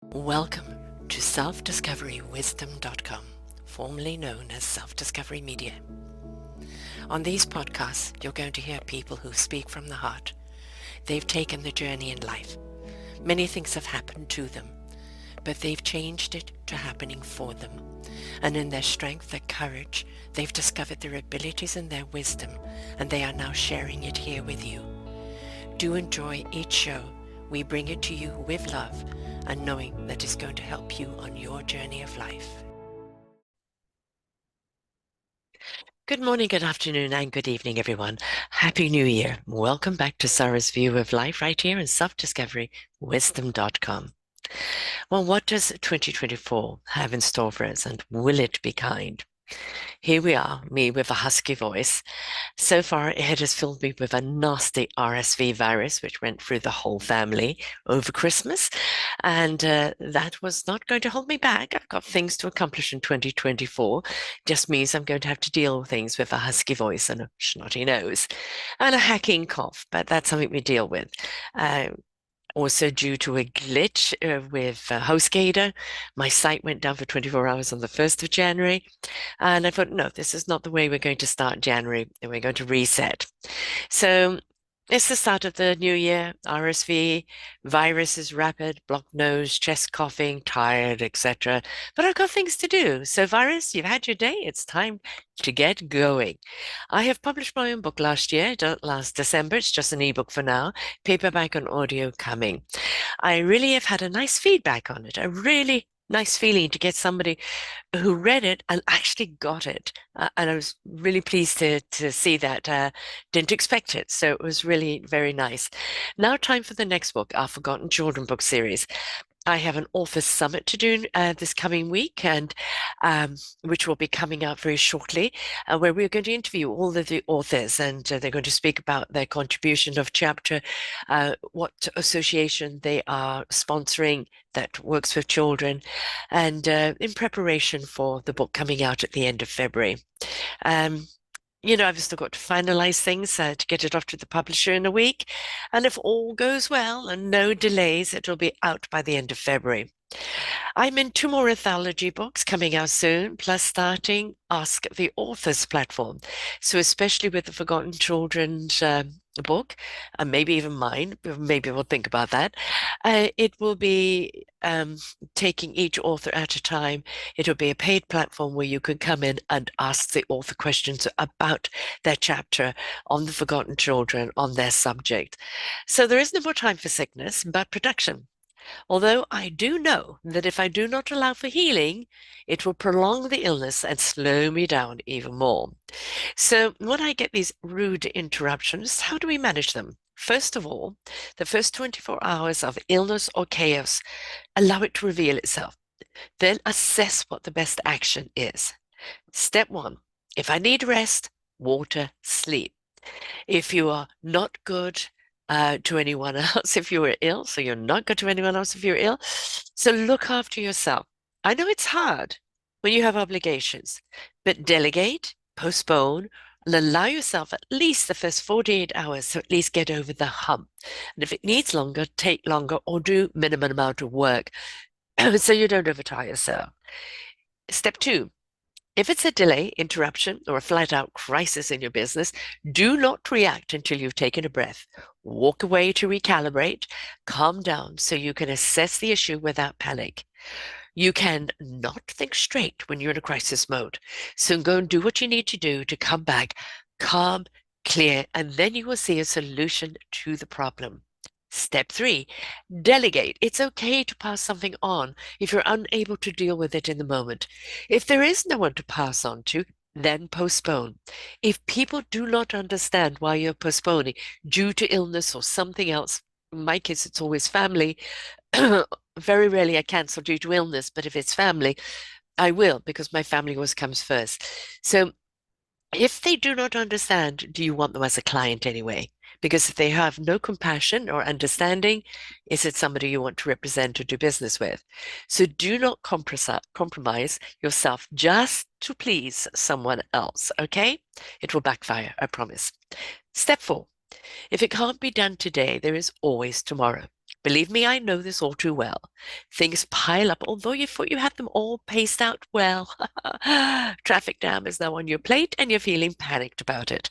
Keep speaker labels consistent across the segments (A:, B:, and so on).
A: Welcome to self-discoverywisdom.com, formerly known as Self-Discovery Media. On these podcasts, you're going to hear people who speak from the heart. They've taken the journey in life. Many things have happened to them, but they've changed it to happening for them. And in their strength, their courage, they've discovered their abilities and their wisdom, and they are now sharing it here with you. Do enjoy each show. We bring it to you with love and knowing that it's going to help you on your journey of life. Good morning, good afternoon, and good evening, everyone. Happy New Year. Welcome back to Sarah's View of Life right here in self-discoverywisdom.com. Well, what does 2024 have in store for us, and will it be kind? Here we are, me with a husky voice. So far, it has filled me with a nasty RSV virus, which went through the whole family over Christmas. And that was not going to hold me back. I've got things to accomplish in 2024. Just means I'm going to have to deal with things with a husky voice and a snotty nose and a hacking cough, but that's something we deal with. Uh, Also, due to a glitch with HostGator, my site went down for 24 hours on the 1st of January. And I thought, no, this is not the way we're going to start January. We're going to reset. So it's the start of the new year. RSV, virus is rapid, blocked nose, chest coughing, tired, etc. But I've got things to do. So virus, you've had your day. It's time to get going. I have published my own book last year, last December. It's just an ebook for now. Paperback and audio coming. I really have had a nice feedback on it. A really nice feeling to get somebody who read it and actually got it. And I was really pleased to see that. Didn't expect it. So it was really very nice. Now, time for the next book, our Forgotten Children book series. I have an author summit to do this coming week, and which will be coming out very shortly, where we're going to interview all of the authors, and they're going to speak about their contribution of chapter, what association they are sponsoring that works with children, and in preparation for the book coming out at the end of February. I've still got to finalize things to get it off to the publisher in a week. And if all goes well and no delays, it will be out by the end of February. I'm in 2 more anthology books coming out soon, plus starting Ask the Authors platform. So especially with the Forgotten Children's book, and maybe even mine, maybe we'll think about that. It will be taking each author at a time. It'll be a paid platform where you can come in and ask the author questions about their chapter on the Forgotten Children, on their subject. So there is no more time for sickness, but production. Although I do know that if I do not allow for healing, it will prolong the illness and slow me down even more. So when I get these rude interruptions, how do we manage them? First of all, the first 24 hours of illness or chaos, allow it to reveal itself. Then assess what the best action is. Step 1, if I need rest, water, sleep. If you are not good to anyone else if you are ill, so you're not good to anyone else if you're ill, so look after yourself. I know it's hard when you have obligations, but delegate, postpone, and allow yourself at least the first 48 hours to at least get over the hump. And if it needs longer, take longer or do minimum amount of work so you don't overtire yourself. Step 2, if it's a delay, interruption, or a flat out crisis in your business, do not react until you've taken a breath. Walk away to recalibrate, calm down so you can assess the issue without panic. You can not think straight when you're in a crisis mode. So go and do what you need to do to come back calm, clear, and then you will see a solution to the problem. Step 3, delegate. It's okay to pass something on if you're unable to deal with it in the moment. If there is no one to pass on to, then postpone. If people do not understand why you're postponing due to illness or something else, in my case, it's always family. Very rarely I cancel due to illness, but if it's family, I will because my family always comes first. So if they do not understand, do you want them as a client anyway? Because if they have no compassion or understanding, is it somebody you want to represent or do business with? So do not compromise yourself just to please someone else, okay? It will backfire, I promise. Step 4, if it can't be done today, there is always tomorrow. Believe me, I know this all too well. Things pile up, although you thought you had them all paced out well. Traffic jam is now on your plate and you're feeling panicked about it.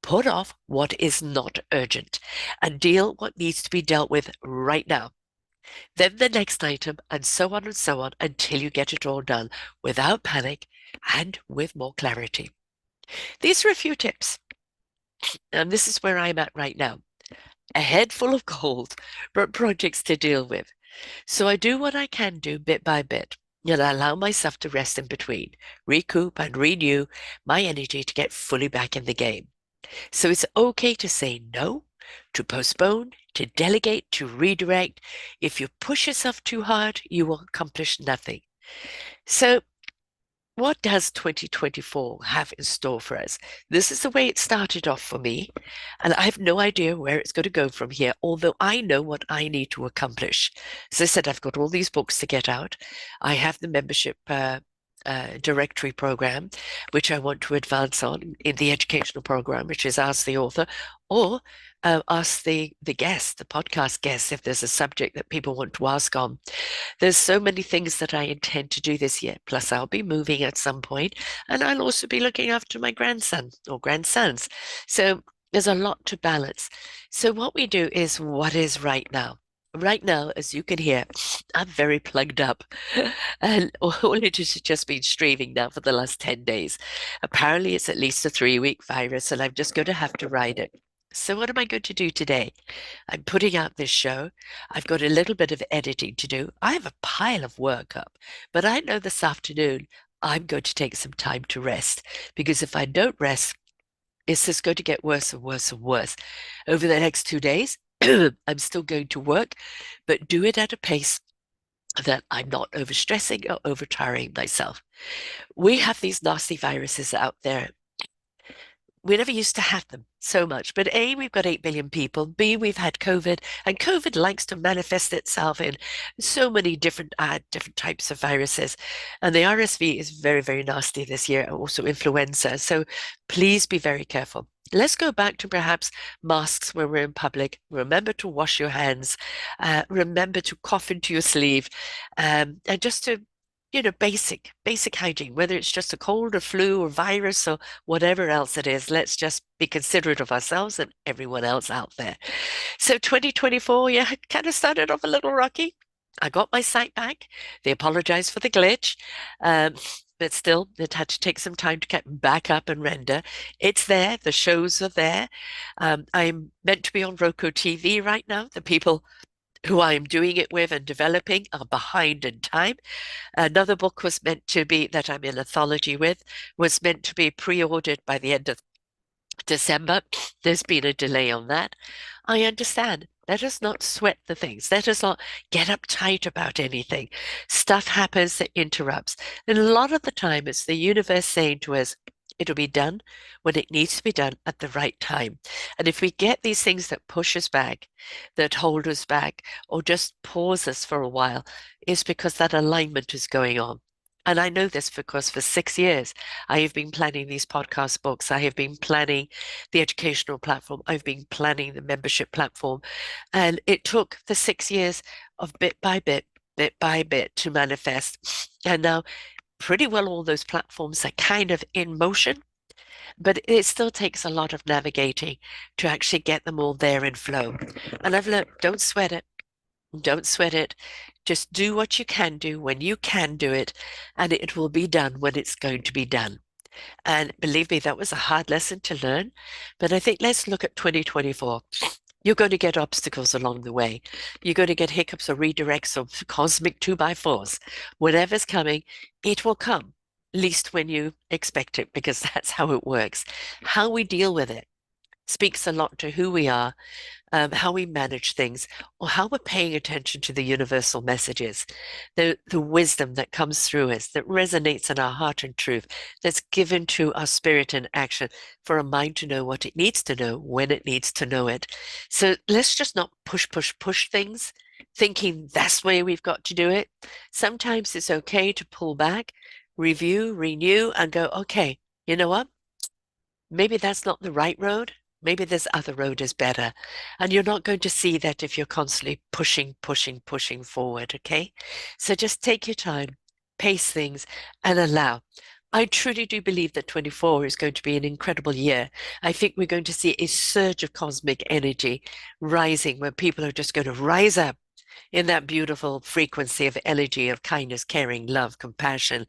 A: Put off what is not urgent and deal what needs to be dealt with right now. Then the next item, and so on until you get it all done without panic and with more clarity. These are a few tips, and this is where I'm at right now. A head full of gold, but projects to deal with. So I do what I can do bit by bit, and I allow myself to rest in between, recoup and renew my energy to get fully back in the game. So it's okay to say no, to postpone, to delegate, to redirect. If you push yourself too hard, you will accomplish nothing. So what does 2024 have in store for us? This is the way it started off for me, and I have no idea where it's going to go from here, although I know what I need to accomplish. As I said, I've got all these books to get out. I have the membership directory program, which I want to advance on in the educational program, which is Ask the Author, or ask the guest, the podcast guest, if there's a subject that people want to ask on. There's so many things that I intend to do this year. Plus, I'll be moving at some point, and I'll also be looking after my grandson or grandsons. So there's a lot to balance. So what we do is what is right now. Right now, as you can hear, I'm very plugged up. And all it has just been streaming now for the last 10 days. Apparently, it's at least a 3-week virus, and I'm just going to have to ride it. So, what am I going to do today? I'm putting out this show. I've got a little bit of editing to do. I have a pile of work up, but I know this afternoon I'm going to take some time to rest because if I don't rest, it's just going to get worse and worse and worse. Over the next 2 days, I'm still going to work, but do it at a pace that I'm not overstressing or overtiring myself. We have these nasty viruses out there. We never used to have them so much. But A, we've got 8 billion people. B, we've had COVID, and COVID likes to manifest itself in so many different types of viruses. And the RSV is very, very nasty this year, and also influenza. So please be very careful. Let's go back to perhaps masks when we're in public. Remember to wash your hands. Remember to cough into your sleeve, and just to basic hygiene, whether it's just a cold or flu or virus or whatever else it is, let's just be considerate of ourselves and everyone else out there. So 2024, yeah, kind of started off a little rocky. I got my site back. They apologized for the glitch. Um, but still, it had to take some time to get back up and render. It's there. The shows are there. I'm meant to be on Roku TV right now. The people who I am doing it with and developing are behind in time. Another book was meant to be, that I'm in anthology with, was meant to be pre-ordered by the end of December. There's been a delay on that. I understand. Let us not sweat the things. Let us not get uptight about anything. Stuff happens that interrupts. And a lot of the time, it's the universe saying to us, it'll be done when it needs to be done at the right time. And if we get these things that push us back, that hold us back, or just pause us for a while, it's because that alignment is going on. And I know this because for 6 years, I have been planning these podcast books. I have been planning the educational platform. I've been planning the membership platform. And it took the 6 years of bit by bit to manifest. And now pretty well all those platforms are kind of in motion, but it still takes a lot of navigating to actually get them all there in flow. And I've learned, don't sweat it. Don't sweat it. Just do what you can do when you can do it, and it will be done when it's going to be done. And believe me, that was a hard lesson to learn. But I think let's look at 2024. You're going to get obstacles along the way. You're going to get hiccups or redirects or cosmic 2x4s. Whatever's coming, it will come, least when you expect it, because that's how it works. How we deal with it speaks a lot to who we are, how we manage things, or how we're paying attention to the universal messages, the wisdom that comes through us, that resonates in our heart and truth, that's given to our spirit and action for a mind to know what it needs to know when it needs to know it. So let's just not push things, thinking that's the way we've got to do it. Sometimes it's okay to pull back, review, renew, and go, okay, you know what? Maybe that's not the right road. Maybe this other road is better. And you're not going to see that if you're constantly pushing, pushing, pushing forward. Okay. So just take your time, pace things, and allow. I truly do believe that 24 is going to be an incredible year. I think we're going to see a surge of cosmic energy rising where people are just going to rise up in that beautiful frequency of energy of kindness, caring, love, compassion,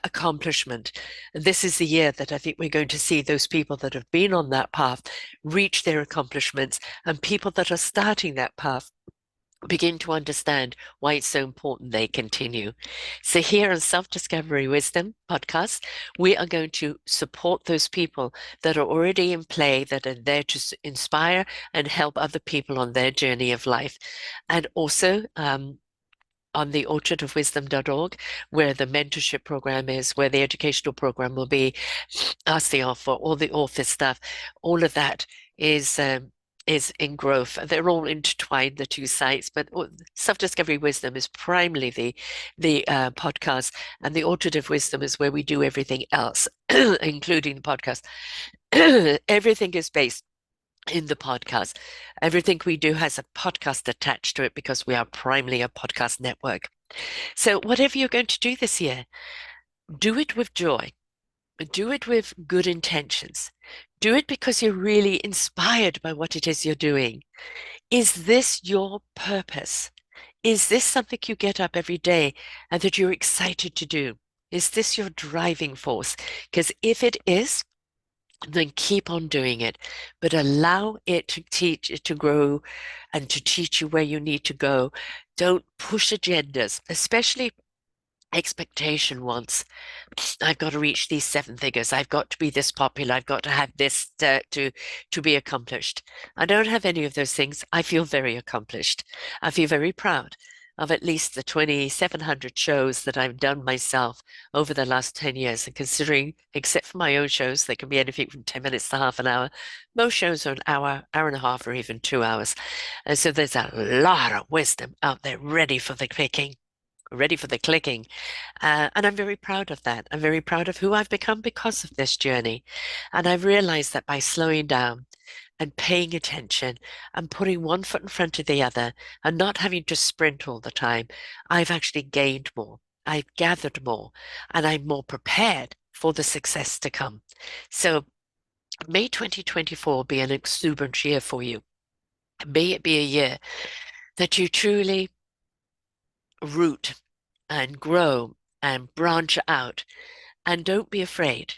A: accomplishment. This is the year that I think we're going to see those people that have been on that path reach their accomplishments, and people that are starting that path begin to understand why it's so important they continue. So here on Self-Discovery Wisdom podcast, we are going to support those people that are already in play, that are there to inspire and help other people on their journey of life. And also, on the orchardofwisdom.org, where the mentorship program is, where the educational program will be, Ask the Author, all the author stuff, all of that is in growth. They're all intertwined, the two sites, but Self-Discovery Wisdom is primarily the podcast, and the Orchard of Wisdom is where we do everything else, including the podcast. Everything is based in the podcast. Everything we do has a podcast attached to it because we are primarily a podcast network. So whatever you're going to do this year, do it with joy. Do it with good intentions. Do it because you're really inspired by what it is you're doing. Is this your purpose? Is this something you get up every day and that you're excited to do? Is this your driving force? Because if it is, then keep on doing it, but allow it to teach, to grow, and to teach you where you need to go. Don't push agendas, especially expectation ones. I've got to reach these seven figures. I've got to be this popular. I've got to have this to be accomplished. I don't have any of those things. I feel very accomplished. I feel very proud of at least the 2,700 shows that I've done myself over the last 10 years. And considering, except for my own shows, they can be anything from 10 minutes to half an hour. Most shows are an hour, hour and a half, or even 2 hours. And so there's a lot of wisdom out there ready for the picking, ready for the clicking. And I'm very proud of that. I'm very proud of who I've become because of this journey. And I've realized that by slowing down and paying attention and putting one foot in front of the other and not having to sprint all the time, I've actually gained more. I've gathered more, and I'm more prepared for the success to come. So may 2024 be an exuberant year for you. May it be a year that you truly root and grow and branch out, and don't be afraid.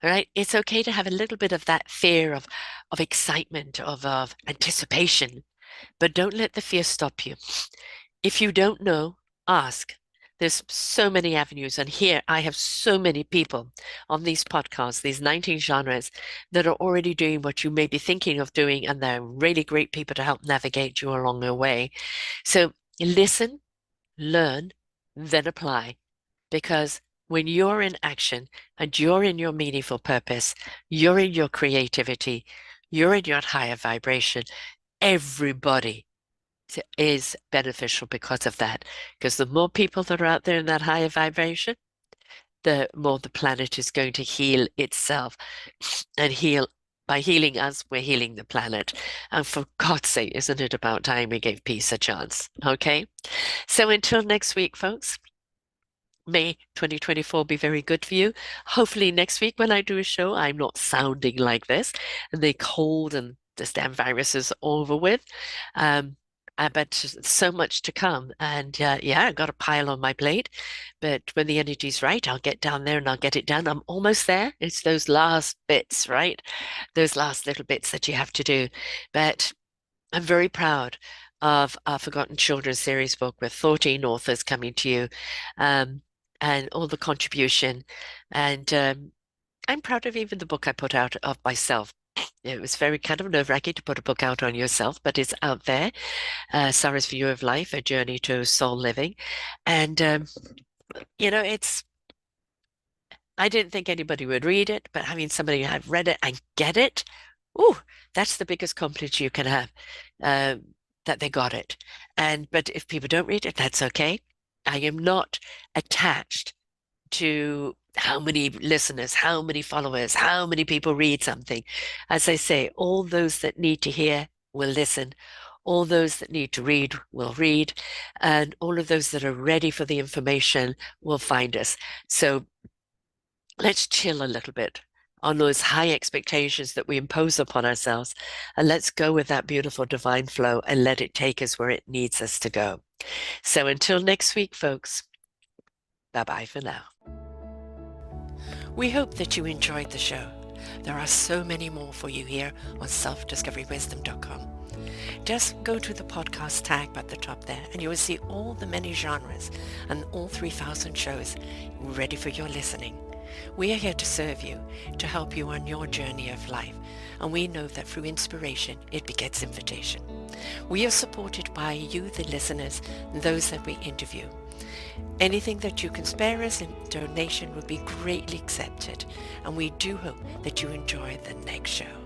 A: All right. It's okay to have a little bit of that fear of excitement, of anticipation, but don't let the fear stop you. If you don't know, ask. There's so many avenues. And here I have so many people on these podcasts, these 19 genres, that are already doing what you may be thinking of doing. And they're really great people to help navigate you along the way. So listen, learn, then apply. Because when you're in action and you're in your meaningful purpose, you're in your creativity, you're in your higher vibration, everybody is beneficial because of that. Because the more people that are out there in that higher vibration, the more the planet is going to heal itself and heal. By healing us, we're healing the planet. And for God's sake, isn't it about time we gave peace a chance? Okay. So until next week, folks. May 2024 be very good for you. Hopefully next week when I do a show, I'm not sounding like this and the cold and this damn virus is over with. Um, but so much to come. And yeah, I've got a pile on my plate. But when the energy's right, I'll get down there and I'll get it done. I'm almost there. It's those last bits, right? Those last little bits that you have to do. But I'm very proud of our Forgotten Children series book with 14 authors coming to you, and all the contribution. And I'm proud of even the book I put out of myself. It was very kind of nerve-wracking to put a book out on yourself, but it's out there. Sarah's View of Life, A Journey to Soul Living. And, it's I didn't think anybody would read it, but having somebody have read it and get it, ooh, that's the biggest compliment you can have, that they got it. But if people don't read it, that's okay. I am not attached to how many listeners, how many followers, how many people read something. As I say, all those that need to hear will listen. All those that need to read will read. And all of those that are ready for the information will find us. So let's chill a little bit on those high expectations that we impose upon ourselves. And let's go with that beautiful divine flow and let it take us where it needs us to go. So until next week, folks, bye-bye for now. We hope that you enjoyed the show. There are so many more for you here on selfdiscoverywisdom.com. Just go to the podcast tab at the top there and you will see all the many genres and all 3,000 shows ready for your listening. We are here to serve you, to help you on your journey of life, and we know that through inspiration, it begets invitation. We are supported by you, the listeners, and those that we interview. Anything that you can spare us in donation would be greatly accepted, and we do hope that you enjoy the next show.